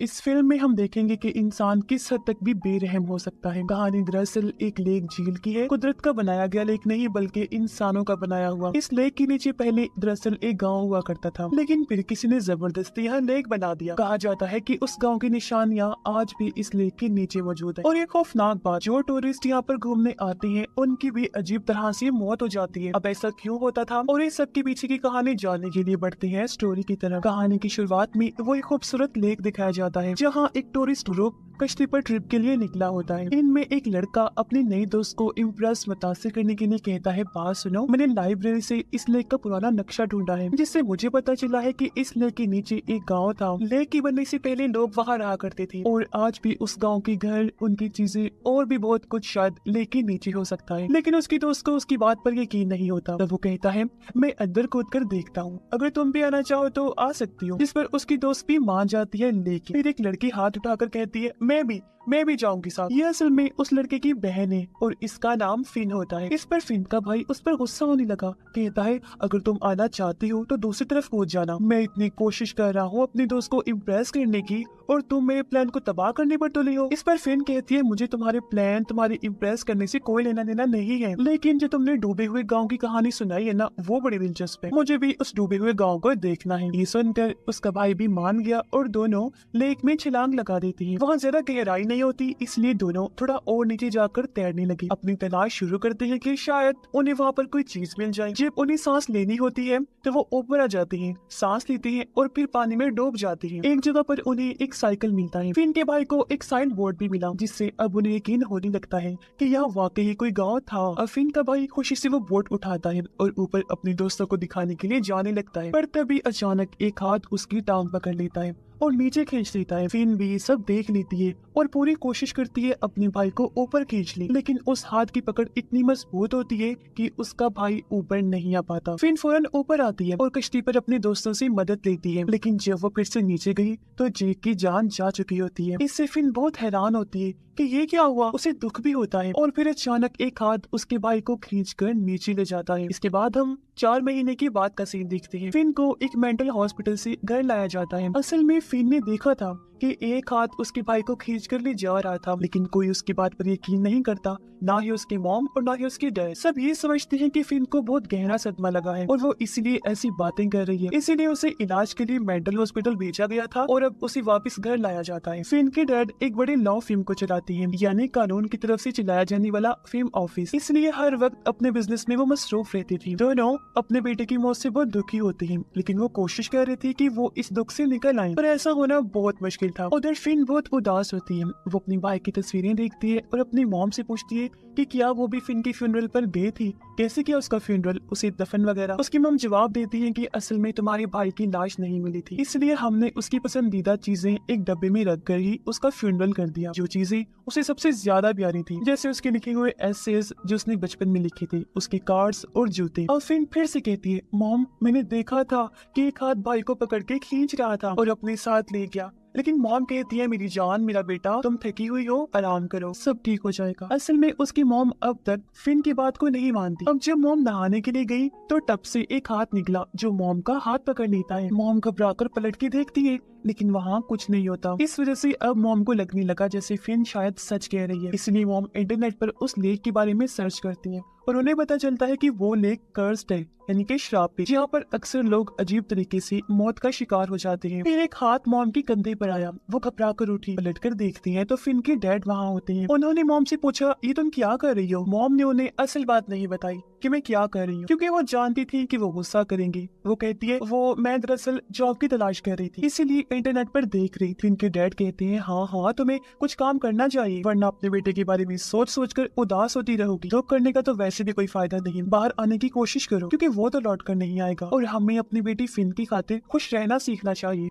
इस फिल्म में हम देखेंगे कि इंसान किस हद तक भी बेरहम हो सकता है। कहानी दरअसल एक लेक झील की है। कुदरत का बनाया गया लेक नहीं बल्कि इंसानों का बनाया हुआ। इस लेक के नीचे पहले दरअसल एक गांव हुआ करता था, लेकिन फिर किसी ने जबरदस्ती यहाँ लेक बना दिया। कहा जाता है कि उस गांव की निशानियां आज भी इस लेक के नीचे मौजूद है। और ये खौफनाक बात, जो टूरिस्ट यहाँ पर घूमने आते हैं उनकी भी अजीब तरह से मौत हो जाती है। अब ऐसा क्यों होता था और इस सब के पीछे की कहानी जानने के लिए बढ़ते हैं स्टोरी की तरफ। कहानी की शुरुआत में वो एक खूबसूरत लेक दिखाया जाता है जहाँ एक टूरिस्ट ग्रुप कश्ती पर ट्रिप के लिए निकला होता है। इनमें एक लड़का अपने नए दोस्त को इम्प्रेस मुतासिर करने के लिए कहता है, बात सुनो, मैंने लाइब्रेरी से इस लेक का पुराना नक्शा ढूंढा है, जिससे मुझे पता चला है कि इस लेक के नीचे एक गांव था। लेक की बनने से पहले लोग वहां रहा करते थे और आज भी उस गांव के घर, उनकी चीजें और भी बहुत कुछ शायद लेक के नीचे हो सकता है। लेकिन उसकी दोस्त को उसकी बात पर यकीन नहीं होता। तब वो कहता है, मैं अंदर कूद कर देखता हूँ, अगर तुम भी आना चाहो तो आ सकती हो। जिस पर उसकी दोस्त भी मान जाती है। लेकिन फिर एक लड़की हाथ उठाकर कहती है, मैं भी जाऊंगी साथ। ये असल में उस लड़के की बहन है और इसका नाम फिन होता है। इस पर फिन का भाई उस पर गुस्सा होने लगा। कहता है, अगर तुम आना चाहती हो तो दूसरी तरफ कूद जाना। मैं इतनी कोशिश कर रहा हूँ अपनी दोस्त को इम्प्रेस करने की और तुम मेरे प्लान को तबाह करने पर तुली हो। इस पर फिन कहती है, मुझे तुम्हारे प्लान, तुम्हारी इम्प्रेस करने से कोई लेना देना नहीं है, लेकिन जो तुमने डूबे हुए गाँव की कहानी सुनाई है ना, वो बड़ी दिलचस्प है, मुझे भी उस डूबे हुए गाँव को देखना है। ये सुनकर उसका भाई भी मान गया और दोनों लेक में छलांग लगा देती है। वहाँ ज्यादा गहराई नहीं होती, इसलिए दोनों थोड़ा और नीचे जाकर तैरने लगे। अपनी तलाश शुरू करते हैं कि शायद उन्हें वहाँ पर कोई चीज मिल जाए। जब उन्हें सांस लेनी होती है तो वो ऊपर आ जाती हैं, सांस लेती हैं और फिर पानी में डूब जाती हैं। एक जगह पर उन्हें एक साइकिल मिलता है। फिन के भाई को एक साइन बोर्ड भी मिला, जिससे अब उन्हें यकीन होने लगता है कि यह वाकई कोई गाँव था। अब फिन का भाई खुशी से वो बोर्ड उठाता है और ऊपर अपने दोस्तों को दिखाने के लिए जाने लगता है, पर तभी अचानक एक हाथ उसकी टांग पकड़ लेता है और नीचे खींच देता है। फिन भी सब देख लेती है और पूरी कोशिश करती है अपने भाई को ऊपर खींच ले, लेकिन उस हाथ की पकड़ इतनी मजबूत होती है कि उसका भाई ऊपर नहीं आ पाता। फिन फौरन ऊपर आती है और कश्ती पर अपने दोस्तों से मदद लेती है, लेकिन जब वो फिर से नीचे गई तो जेक की जान जा चुकी होती है। इससे फिन बहुत हैरान होती है कि ये क्या हुआ। उसे दुख भी होता है और फिर अचानक एक हाथ उसके भाई को खींचकर नीचे ले जाता है। इसके बाद हम 4 महीने की बात का सीन देखते हैं। फिन को एक मेंटल हॉस्पिटल से घर लाया जाता है। असल में फिन ने देखा था कि एक हाथ उसके भाई को खींच कर ले जा रहा था, लेकिन कोई उसकी बात पर यकीन नहीं करता, ना ही उसकी मॉम और ना ही उसकी डैड। सब ये समझते हैं कि फिन को बहुत गहरा सदमा लगा है और वो इसलिए ऐसी बातें कर रही है। इसीलिए उसे इलाज के लिए मेंटल हॉस्पिटल भेजा गया था और अब उसे वापस घर लाया जाता है। फिन के डैड एक बड़ी लॉ फर्म को चलाती है, यानी कानून की तरफ से चलाया जाने वाला फर्म ऑफिस, इसलिए हर वक्त अपने बिजनेस में वो मसरूफ रहती थी। दोनों अपने बेटे की मौत से बहुत दुखी होती है, लेकिन वो कोशिश कर रही थी कि वो इस दुख से निकल आए, पर ऐसा होना बहुत मुश्किल था। उधर फिन बहुत उदास होती है। वो अपनी भाई की तस्वीरें देखती है और अपनी मॉम से पूछती है कि क्या वो भी फिन की फ्यूनरल पर गई थी, कैसे किया उसका फ्यूनरल, उसे दफन वगैरह। उसकी मॉम जवाब देती है कि असल में तुम्हारे भाई की लाश नहीं मिली थी, इसलिए हमने उसकी पसंदीदा चीजें एक डब्बे में रख कर ही उसका फ्यूनरल कर दिया। जो चीजें उसे सबसे ज्यादा प्यारी थी, जैसे उसके लिखे हुए एसेज जो उसने बचपन में लिखे थे, उसके कार्ड्स और जूते। और फिन फिर से कहती है, मॉम मैंने देखा था कि एक हाथ भाई को पकड़ के खींच रहा था और अपने साथ ले गया, लेकिन मॉम कहती है, मेरी जान, मेरा बेटा, तुम थकी हुई हो, आराम करो, सब ठीक हो जाएगा। असल में उसकी मॉम अब तक फिन की बात को नहीं मानती। अब जब मॉम नहाने के लिए गई तो टब से एक हाथ निकला जो मॉम का हाथ पकड़ लेता है। मॉम घबराकर पलट के देखती है, लेकिन वहाँ कुछ नहीं होता। इस वजह से अब मॉम को लगने लगा जैसे फिन शायद सच कह रही है, इसलिए मॉम इंटरनेट पर उस लेक के बारे में सर्च करती है और उन्हें पता चलता है कि वो लेक कर्स्ड है, यानी कि श्राप है, जहाँ पर अक्सर लोग अजीब तरीके से मौत का शिकार हो जाते हैं। फिर एक हाथ मॉम के कंधे पर आया, वो घबरा कर उठी, पलट कर देखती है तो फिन के डैड वहाँ होते हैं। उन्होंने मॉम से पूछा, ये तुम क्या कर रही हो? मॉम ने उन्हें असल बात नहीं बताई कि मैं क्या कर रही हूँ, क्योंकि वो जानती थी कि वो गुस्सा करेंगे। वो कहती है, वो मैं दरअसल जॉब की तलाश कर रही थी, इसीलिए इंटरनेट पर देख रही थी। इनके डैड कहते हैं, हाँ तुम्हें कुछ काम करना चाहिए, वरना अपने बेटे के बारे में सोच सोच कर उदास होती रहोगी। जॉब करने का तो वैसे भी कोई फायदा नहीं, बाहर आने की कोशिश करो, क्योंकि वो तो लौट कर नहीं आएगा और हमें अपनी बेटी फिन की खातिर खुश रहना सीखना चाहिए।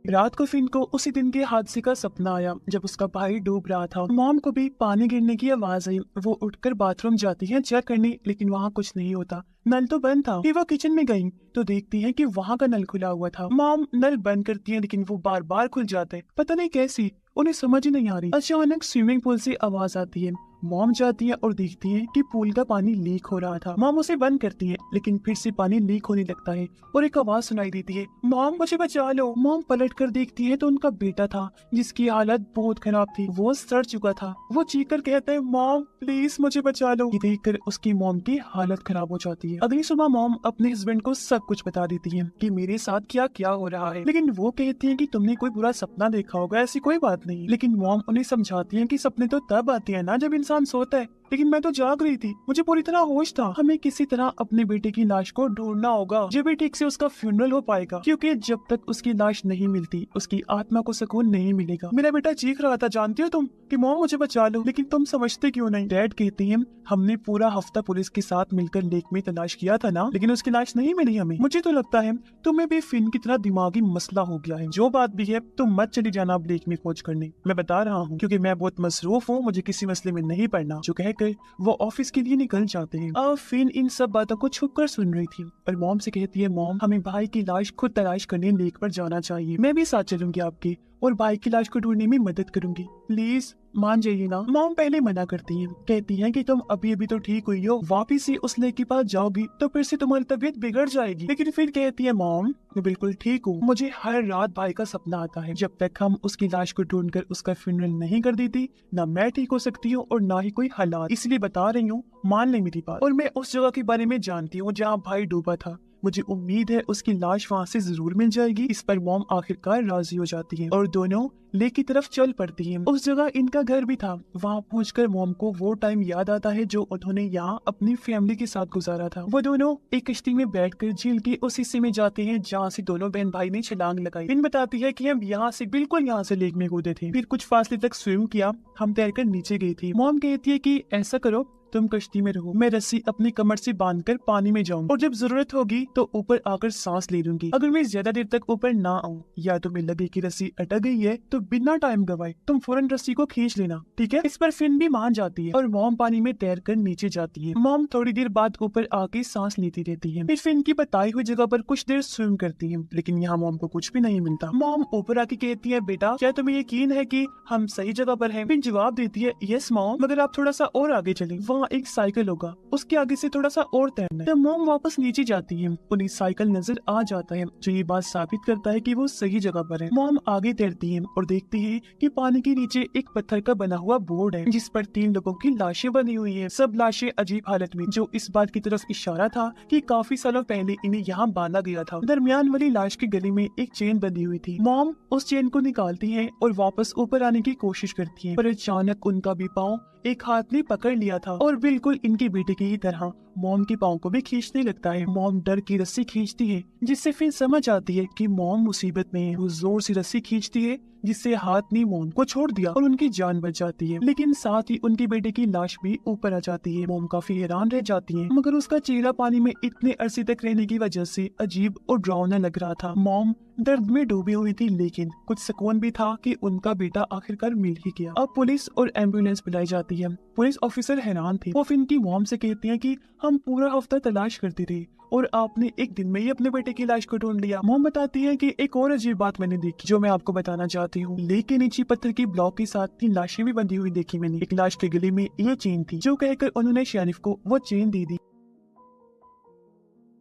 रात को फिन को उसी दिन के हादसे का सपना आया जब उसका भाई डूब रहा था। मॉम को भी पानी गिरने की आवाज आई। वो उठकर बाथरूम जाती है चेक करने, लेकिन वहाँ कुछ नहीं होता, नल तो बंद था। फिर वो किचन में गई तो देखती है कि वहाँ का नल खुला हुआ था। मॉम नल बंद करती है, लेकिन वो बार बार खुल जाते हैं, पता नहीं कैसी, उन्हें समझ ही नहीं आ रही। अचानक स्विमिंग पूल से आवाज आती है मॉम जाती है और देखती है कि पूल का पानी लीक हो रहा था। मॉम उसे बंद करती है, लेकिन फिर से पानी लीक होने लगता है और एक आवाज सुनाई देती है, मॉम मुझे बचा लो। मॉम पलट कर देखती है तो उनका बेटा था, जिसकी हालत बहुत खराब थी। वो सड़ चुका था। वो चीख कर कहता है, मॉम प्लीज मुझे बचा लो। ये देखकर उसकी मॉम की हालत खराब हो जाती है। अगली सुबह मॉम अपने हस्बैंड को सब कुछ बता देती है कि मेरे साथ क्या क्या हो रहा है, लेकिन वो कहती है कि तुमने कोई बुरा सपना देखा होगा, ऐसी कोई बात नहीं। लेकिन मॉम उन्हें समझाती है कि सपने तो तब आते हैं ना जब इंसान सोता है, लेकिन मैं तो जाग रही थी, मुझे पूरी तरह होश था। हमें किसी तरह अपने बेटे की लाश को ढूंढना होगा, जब भी ठीक से उसका फ्यूनरल हो पाएगा, क्योंकि जब तक उसकी लाश नहीं मिलती उसकी आत्मा को सुकून नहीं मिलेगा। मेरा बेटा चीख रहा था, जानती हो तुम, कि मॉम मुझे बचा लो, लेकिन तुम समझते क्यों नहीं। डैड कहते हैं, हमने पूरा हफ्ता पुलिस के साथ मिलकर लेक में तलाश किया था ना, लेकिन उसकी लाश नहीं मिली हमें। मुझे तो लगता है तुम्हें भी फिन की तरह दिमागी मसला हो गया है। जो बात भी है, तुम मत चली जाना अब लेक में खोज करने, मैं बता रहा हूँ, क्योंकि मैं बहुत मसरूफ हूँ, मुझे किसी मसले में नहीं पड़ना। जो कहकर वो ऑफिस के लिए निकल जाते हैं। अब फिन इन सब बातों को छुप कर सुन रही थी और मॉम से कहती है, मॉम हमें भाई की लाश खुद तलाश करने लेक पर जाना चाहिए। मैं भी साथ चलूंगी आपके, और भाई की लाश को ढूंढने में मदद करूंगी, प्लीज मान जाइए ना। मॉम पहले मना करती है, कहती है कि तुम अभी अभी तो ठीक हुई हो, वापिस ही उस लेक के पास जाओगी तो फिर से तुम्हारी तबीयत बिगड़ जाएगी। लेकिन फिर कहती है, मॉम मैं बिल्कुल ठीक हूँ, मुझे हर रात भाई का सपना आता है। जब तक हम उसकी लाश को ढूंढकर उसका फ्यूनरल नहीं कर देती, ना मैं ठीक हो सकती हूँ और ना ही कोई हालात। इसलिए बता रही हूँ, मान ले मेरी बात। और मैं उस जगह के बारे में जानती हूँ जहाँ भाई डूबा था, मुझे उम्मीद है उसकी लाश वहाँ से जरूर मिल जाएगी। इस पर मॉम आखिरकार राजी हो जाती है और दोनों लेक की तरफ चल पड़ती हैं। उस जगह इनका घर भी था। वहाँ पहुंचकर मॉम को वो टाइम याद आता है जो उन्होंने यहाँ अपनी फैमिली के साथ गुजारा था। वो दोनों एक कश्ती में बैठकर झील के उस हिस्से में जाते हैं जहाँ से दोनों बहन भाई ने छलांग लगाई। इन बताती है कि हम बिल्कुल यहाँ से लेक में कूदे थे, फिर कुछ फासले तक स्विम किया, हम तैरकर नीचे गई थी। मॉम कहती है कि ऐसा करो, तुम कश्ती में रहो, मैं रस्सी अपनी कमर से बांधकर पानी में जाऊंगी और जब जरूरत होगी तो ऊपर आकर सांस ले लूंगी। अगर मैं ज्यादा देर तक ऊपर ना आऊं या तुम्हें लगे कि रस्सी अटक गई है तो बिना टाइम गवाए तुम फौरन रस्सी को खींच लेना, ठीक है। इस पर फिन भी मान जाती है और मॉम पानी में तैर कर नीचे जाती है। मॉम थोड़ी देर बाद ऊपर आके सांस लेती रहती है, फिर फिन की बताई हुई जगह पर कुछ देर स्विम करती है, लेकिन यहाँ मॉम को कुछ भी नहीं मिलता। मॉम ऊपर आके कहती है, बेटा क्या तुम्हें यकीन है कि हम सही जगह पर हैं? फिन जवाब देती है, यस मॉम, मगर आप थोड़ा सा और आगे चलें, वहाँ एक साइकिल होगा, उसके आगे से थोड़ा सा और तैरना है। तो मॉम वापस नीचे जाती है, उन्हें साइकिल नजर आ जाता है, जो ये बात साबित करता है कि वो सही जगह पर है। मॉम आगे तैरती है और देखती है कि पानी के नीचे एक पत्थर का बना हुआ बोर्ड है, जिस पर 3 लोगों की लाशें बनी हुई है। सब लाशें अजीब हालत में, जो इस बात की तरफ इशारा था कि काफी सालों पहले इन्हें यहाँ बांधा गया था। दरमियान वाली लाश के गले में एक चेन बंधी हुई थी। मॉम उस चेन को निकालती है और वापस ऊपर आने की कोशिश करती है, पर अचानक उनका भी पाँव एक हाथ ने पकड़ लिया था और बिल्कुल इनके बेटे की ही तरह मॉम के पाँव को भी खींचने लगता है। मॉम डर की रस्सी खींचती है, जिससे फिर समझ आती है कि मॉम मुसीबत में है। वो जोर से रस्सी खींचती है, जिससे हाथ ने मॉम को छोड़ दिया और उनकी जान बच जाती है, लेकिन साथ ही उनके बेटे की लाश भी ऊपर आ जाती है। मॉम काफी हैरान रह जाती है, मगर उसका चेहरा पानी में इतने अरसे तक रहने की वजह से अजीब और डरावना लग रहा था। मॉम दर्द में डूबी हुई थी, लेकिन कुछ सुकून भी था कि उनका बेटा आखिरकार मिल ही गया। अब पुलिस और एम्बुलेंस बुलाई जाती है। पुलिस ऑफिसर हैरान थे। वो फिन की मॉम से कहती हैं कि हम पूरा हफ्ता तलाश करते थे और आपने एक दिन में ही अपने बेटे की लाश को ढूंढ लिया। मॉम बताती है कि एक और अजीब बात मैंने देखी, जो मैं आपको बताना चाहती हूँ। लेक के नीचे पत्थर की ब्लॉक के साथ 3 लाशें भी बंधी हुई देखी मैंने। एक लाश के गले में ये चेन थी, जो कहकर उन्होंने शेरिफ को वो चेन दे दी।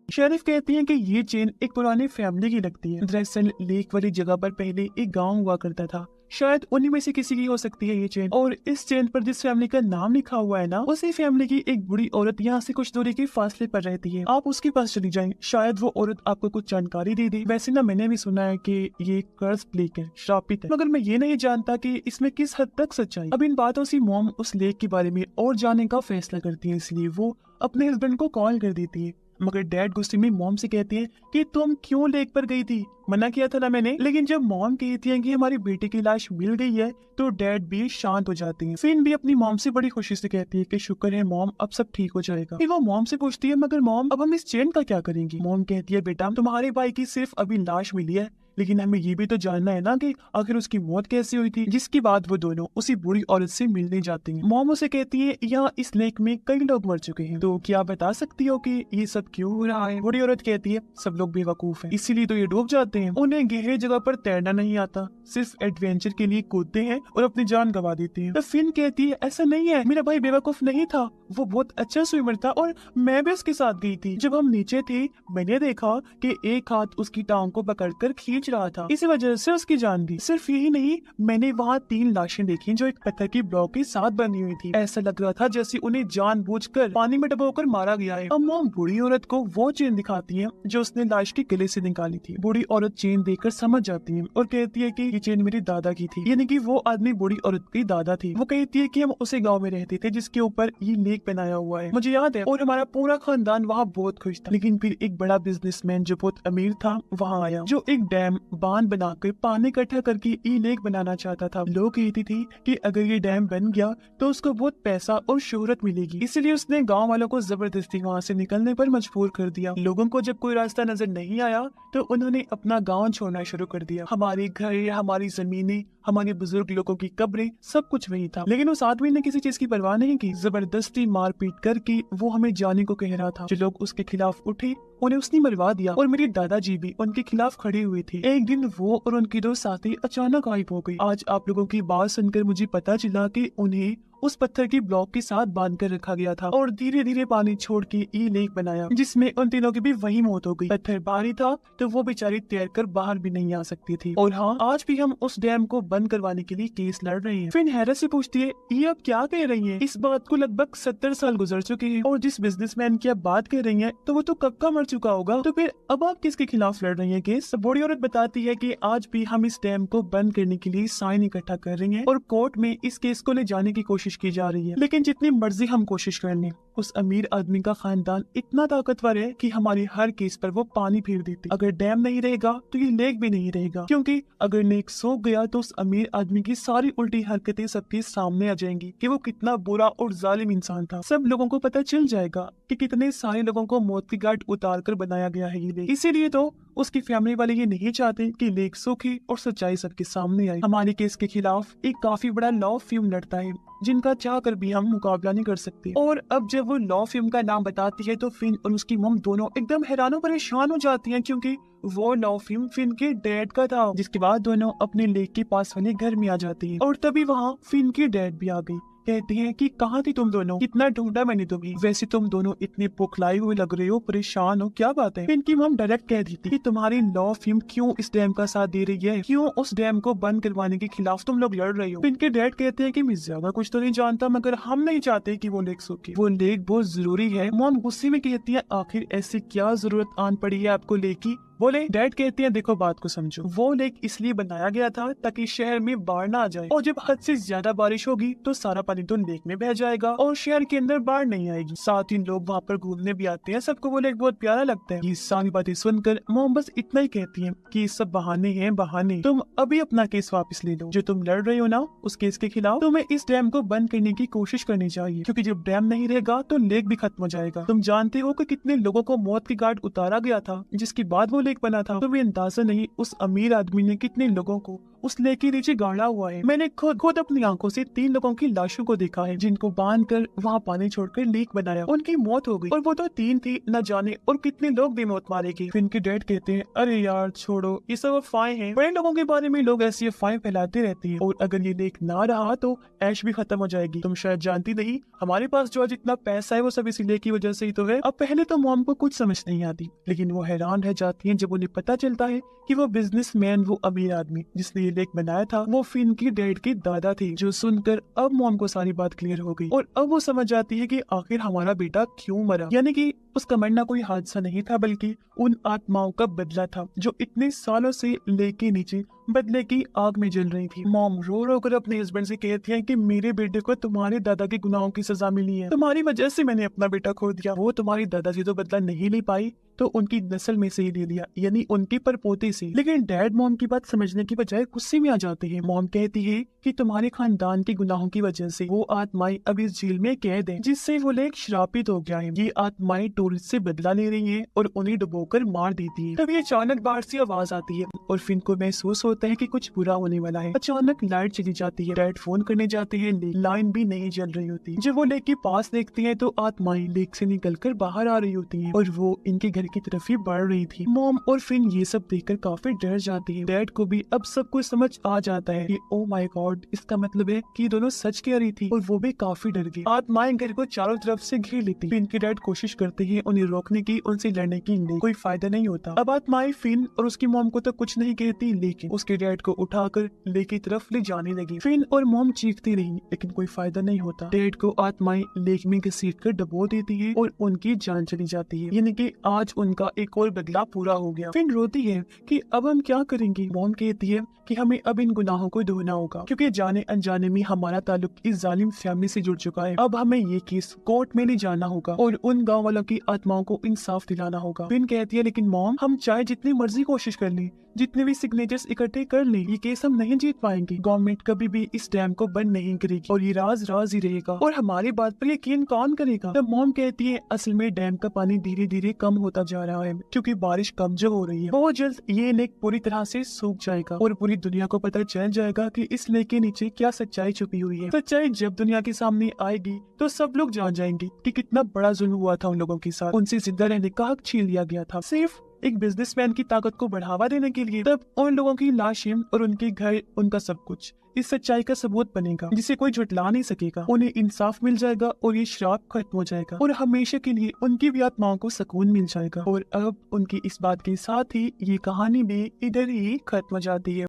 शेरिफ कहती हैं कि ये चेन एक पुरानी फैमिली की लगती है। दरअसल लेक वाली जगह पर पहले एक गांव हुआ करता था, शायद उन्हीं में से किसी की हो सकती है ये चेन। और इस चेन पर जिस फैमिली का नाम लिखा हुआ है ना, उसी फैमिली की एक बुरी औरत यहाँ से कुछ दूरी के फासले पर रहती है। आप उसके पास चली जाएं, शायद वो औरत आपको कुछ जानकारी दे दे। वैसे ना मैंने भी सुना है कि ये कर्ज प्लेक है, श्रापित है, मगर मैं ये नहीं जानता कि इसमें किस हद तक सच्चाई। अब इन बातों से मॉम उस लेक के बारे में और जानने का फैसला करती है, इसलिए वो अपने हस्बैंड को कॉल कर देती है। मगर डैड गुस्से में मॉम से कहती है कि तुम क्यों लेक पर गई थी, मना किया था ना मैंने। लेकिन जब मॉम कहती है कि हमारी बेटे की लाश मिल गई है, तो डैड भी शांत हो जाते हैं। फिन भी अपनी मॉम से बड़ी खुशी से कहती है कि शुक्र है मॉम, अब सब ठीक हो जाएगा। फिर वो मॉम से पूछती है, मगर मॉम अब हम इस चेन का क्या करेंगे? मॉम कहती है, बेटा तुम्हारे भाई की सिर्फ अभी लाश मिली है, लेकिन हमें ये भी तो जानना है ना कि आखिर उसकी मौत कैसे हुई थी। जिसके बाद वो दोनों उसी बूढ़ी औरत से मिलने जाते हैं। मॉम उसे कहती है यहाँ इस लेक में कई लोग मर चुके हैं, तो क्या बता सकती हो कि ये सब क्यों हो रहा है। बूढ़ी औरत कहती है सब लोग बेवकूफ हैं, इसीलिए तो ये डूब जाते हैं। उन्हें गहरी जगह पर तैरना नहीं आता, सिर्फ एडवेंचर के लिए कूदते हैं और अपनी जान गंवा देते हैं। तो फिन कहती है ऐसा नहीं है, मेरा भाई बेवकूफ नहीं था, वो बहुत अच्छा स्विमर था और मैं भी उसके साथ गई थी। जब हम नीचे थे मैंने देखा कि एक हाथ उसकी टांग को पकड़कर खींच रहा था, इसी वजह से उसकी जान दी। सिर्फ यही नहीं, मैंने वहाँ 3 लाशें देखी जो एक पत्थर की ब्लॉक के साथ बनी हुई थी। ऐसा लग रहा था जैसे उन्हें जानबूझकर पानी में डुबोकर मारा गया है। अब मॉम बूढ़ी औरत को वो चेन दिखाती है जो उसने लाश के गले से निकाली थी। बूढ़ी औरत चेन देखकर समझ जाती है और कहती है कि ये चेन मेरी दादा की थी, यानी कि वो आदमी बूढ़ी औरत की दादा थी। वो कहती है कि हम उसे गांव में रहते थे जिसके ऊपर ये लेक बनाया हुआ है, मुझे याद है, और हमारा पूरा खानदान वहाँ बहुत खुश था। लेकिन फिर एक बड़ा बिजनेसमैन जो बहुत अमीर था वहाँ आया, जो एक डैम बांध बनाकर पानी इकट्ठा करके ये लेक बनाना चाहता था। लोग कहती थी कि अगर ये डैम बन गया तो उसको बहुत पैसा और शोहरत मिलेगी, इसलिए उसने गाँव वालों को जबरदस्ती वहाँ से निकलने पर मजबूर कर दिया। लोगों को जब कोई रास्ता नजर नहीं आया तो उन्होंने अपना गाँव छोड़ना शुरू कर दिया। हमारे घर, हमारी जमीनें, हमारे बुजुर्ग लोगों की कब्रें, सब कुछ वही था। लेकिन उस आदमी ने किसी चीज की परवाह नहीं की, जबरदस्ती मारपीट करके वो हमें जाने को कह रहा था। जो लोग उसके खिलाफ उठे उन्हें उसने मरवा दिया और मेरे दादाजी भी उनके खिलाफ खड़े हुए थे। एक दिन वो और उनकी 2 साथी अचानक गायब हो गई। आज आप लोगों की बात सुनकर मुझे पता चला कि उन्हें उस पत्थर की ब्लॉक के साथ बांध कर रखा गया था और धीरे धीरे पानी छोड़ के ये लेक बनाया, जिसमें उन तीनों की भी वही मौत हो गई। पत्थर भारी था तो वो बेचारी तैरकर बाहर भी नहीं आ सकती थी। और हाँ, आज भी हम उस डैम को बंद करवाने के लिए केस लड़ रहे हैं। फिर हैरत से पूछती है ये अब क्या कह रही है? इस बात को लगभग 70 साल गुजर चुके हैं और जिस बिजनेसमैन की आप बात कर रही है तो वो तो कब का मर चुका होगा, तो फिर अब आप किसके खिलाफ लड़ रही है केस? बूढ़ी औरत बताती है कि आज भी हम इस डैम को बंद करने के लिए साइन इकट्ठा कर रही हैं और कोर्ट में इस केस को ले जाने की कोशिश की जा रही है। लेकिन जितनी मर्जी हम कोशिश कर लें, उस अमीर आदमी का खानदान इतना ताकतवर है कि हमारे हर केस पर वो पानी फेर देते। अगर डैम नहीं रहेगा तो ये लेक भी नहीं रहेगा, क्योंकि अगर लेक सूख गया तो उस अमीर आदमी की सारी उल्टी हरकतें सबके सामने आ जाएंगी कि वो कितना बुरा और जालिम इंसान था। सब लोगों को पता चल जाएगा कि कितने सारे लोगों को मौत की घाट उतार कर बनाया गया है ये लेक। इसीलिए तो उसकी फैमिली वाले ये नहीं चाहते कि लेक सूखे और सच्चाई सबके सामने आए। हमारे केस के खिलाफ एक काफी बड़ा लॉ फर्म लड़ता है जिनका चाह कर भी हम मुकाबला नहीं कर सकते। और अब जब वो लॉ फर्म का नाम बताती है तो फिन और उसकी मम दोनों एकदम हैरान परेशान हो जाती हैं, क्योंकि वो लॉ फर्म फिन के डैड का था। जिसके बाद दोनों अपने लेक के पास वाले घर में आ जाती है और तभी वहाँ फिन की डैड भी आ गई। कहते हैं कि कहाँ थी तुम दोनों, कितना ढूंढा मैंने तुम्हें, वैसे तुम दोनों इतने पुखलाई हुए लग रहे हो, परेशान हो, क्या बात है? इनकी मम डायरेक्ट कह दी थी कि तुम्हारी लॉ फर्म क्यों इस डैम का साथ दे रही है, क्यों उस डैम को बंद करवाने के खिलाफ तुम लोग लड़ रहे हो। इनके डैड कहते हैं कि मैं ज्यादा कुछ तो नहीं जानता, मगर हम नहीं चाहते कि वो लेक सूखे, वो लेक बहुत जरूरी है। मॉम गुस्से में कहती है आखिर ऐसी क्या जरूरत आन पड़ी है आपको लेक की? बोले डैड कहते हैं देखो बात को समझो, वो लेक इसलिए बनाया गया था ताकि शहर में बाढ़ ना आ जाए, और जब हद से ज्यादा बारिश होगी तो सारा पानी तो लेक में बह जाएगा और शहर के अंदर बाढ़ नहीं आएगी। साथ ही लोग वहाँ पर घूमने भी आते हैं, सबको वो लेक बहुत प्यारा लगता है। ये सारी बातें सुनकर मॉम बस इतना ही कहती है कि ये सब बहाने हैं, बहाने। तुम अभी अपना केस वापस ले लो, जो तुम लड़ रहे हो ना उस केस के खिलाफ, तुम्हें इस डैम को बंद करने की कोशिश करनी चाहिए, क्योंकि जब डैम नहीं रहेगा तो लेक भी खत्म हो जाएगा। तुम जानते हो कि कितने लोगों को मौत की घाट उतारा गया था जिसके बाद वो लेक बना था। तुम्हें अंदाजा नहीं उस अमीर आदमी ने कितने लोगों को उस लेक के नीचे गाड़ा हुआ है। मैंने खुद अपनी आंखों से 3 लोगों की लाशों को देखा है जिनको बांधकर वहाँ पानी छोड़कर लेक बनाया, उनकी मौत हो गई और वो तो 3 थी, न जाने और कितने लोग भी मौत मारेगी। फिर इनके डैड कहते हैं अरे यार छोड़ो, ये सब अफवाहें हैं, बड़े लोगों के बारे में लोग ऐसी अफवाहें फैलाते रहते हैं और अगर ये लेक ना रहा तो ऐश भी खत्म हो जाएगी। तुम शायद जानती नहीं, हमारे पास जो जितना पैसा है वो सब इसी लेक की वजह से ही तो है। अब पहले तो मॉम को कुछ समझ नहीं आती, लेकिन वो हैरान रह जाती है जब उन्हें पता चलता है कि वो बिजनेसमैन, वो अमीर आदमी जिसने ये लेक बनाया था, वो फिन की डैड के दादा थे। जो सुनकर अब मॉम को सारी बात क्लियर हो गई और अब वो समझ जाती है कि आखिर हमारा बेटा क्यों मरा, यानी कि उसका मरना कोई हादसा नहीं था बल्कि उन आत्माओं का बदला था जो इतने सालों से लेक के नीचे बदले की आग में जल रही थी। मॉम रो रो कर अपने हस्बैंड से कहती है कि मेरे बेटे को तुम्हारे दादा के गुनाहों की सजा मिली है, तुम्हारी वजह से मैंने अपना बेटा खो दिया। वो तुम्हारी दादा से तो बदला नहीं ले पाई तो उनकी नस्ल में से ही ले लिया, यानी उनके परपोते से। लेकिन डैड मॉम की बात समझने की बजाय गुस्से में आ जाते हैं। मॉम कहती है कि तुम्हारे खानदान के गुनाहों की वजह से वो आत्माएं अब इस जेल में कैद है, जिससे वो लेक श्रापित हो गया है। ये आत्माएं टूरिस्ट से बदला ले रही है और उन्हें डुबोकर मार देती है। तभी अचानक बाहर से आवाज आती है और फिन को महसूस होता है कि कुछ बुरा होने वाला है। अचानक लाइट चली जाती है। डैड फोन करने जाते हैं, लाइन भी नहीं जल रही होती। जब वो लेक के पास देखते हैं तो आत्माएं लेक से निकलकर बाहर आ रही होती है और वो इनके घर की तरफ ही बढ़ रही थी। मॉम और फिन ये सब देखकर काफी डर जाती है। डैड को भी अब सब कुछ समझ आ जाता है कि ओ माय गॉड, इसका मतलब है कि दोनों सच कह रही थी और वो भी काफी डर गई। आत्माएं घर को चारों तरफ से घेर लेती। फिन के डैड कोशिश करते हैं उन्हें रोकने की, उनसे लड़ने की, लेकिन कोई फायदा नहीं होता। अब आत्माएं फिन और उसकी मॉम को तो कुछ नहीं कहती, लेकिन उसके डैड को उठाकर लेक की तरफ ले जाने लगी। फिन और मॉम चीखती रही, लेकिन कोई फायदा नहीं होता। डैड को आत्माएं लेक में घसीट कर डबो देती है और उनकी जान चली जाती है, यानी कि आज उनका एक और बदला पूरा हो गया। फिन रोती है कि अब हम क्या करेंगे। मॉम कहती है कि हमें अब इन गुनाहों को धोना होगा, क्योंकि जाने अनजाने में हमारा ताल्लुक इस जालिम फैमिली से जुड़ चुका है। अब हमें ये केस कोर्ट में ले जाना होगा और उन गांव वालों की आत्माओं को इंसाफ दिलाना होगा। फिन कहती है लेकिन मॉम, हम चाहे जितनी मर्जी कोशिश कर लें, जितने भी सिग्नेचर्स इकट्ठे कर लें, ये केस हम नहीं जीत पाएंगे। गवर्नमेंट कभी भी इस डैम को बंद नहीं करेगी और ये राज राज ही रहेगा और हमारी बात पर यकीन कौन करेगा। तब मॉम कहती है असल में डैम का पानी धीरे धीरे कम होता जा रहा है, क्योंकि बारिश कम जो हो रही है। बहुत जल्द ये लेक पूरी तरह से सूख जाएगा और पूरी दुनिया को पता चल जाएगा कि इस लेक के नीचे क्या सच्चाई छुपी हुई है। सच्चाई जब दुनिया के सामने आएगी तो सब लोग जान जाएंगे कि कितना बड़ा जुल्म हुआ था उन लोगों के साथ। उनसे जिंदा रहने का हक छीन लिया गया था, सिर्फ एक बिजनेसमैन की ताकत को बढ़ावा देने के लिए। तब उन लोगों की लाशें और उनके घर, उनका सब कुछ इस सच्चाई का सबूत बनेगा, जिसे कोई झुटला नहीं सकेगा। उन्हें इंसाफ मिल जाएगा और ये श्राप खत्म हो जाएगा और हमेशा के लिए उनकी भी आत्माओं को सुकून मिल जाएगा। और अब उनकी इस बात के साथ ही ये कहानी भी इधर ही खत्म हो जाती है।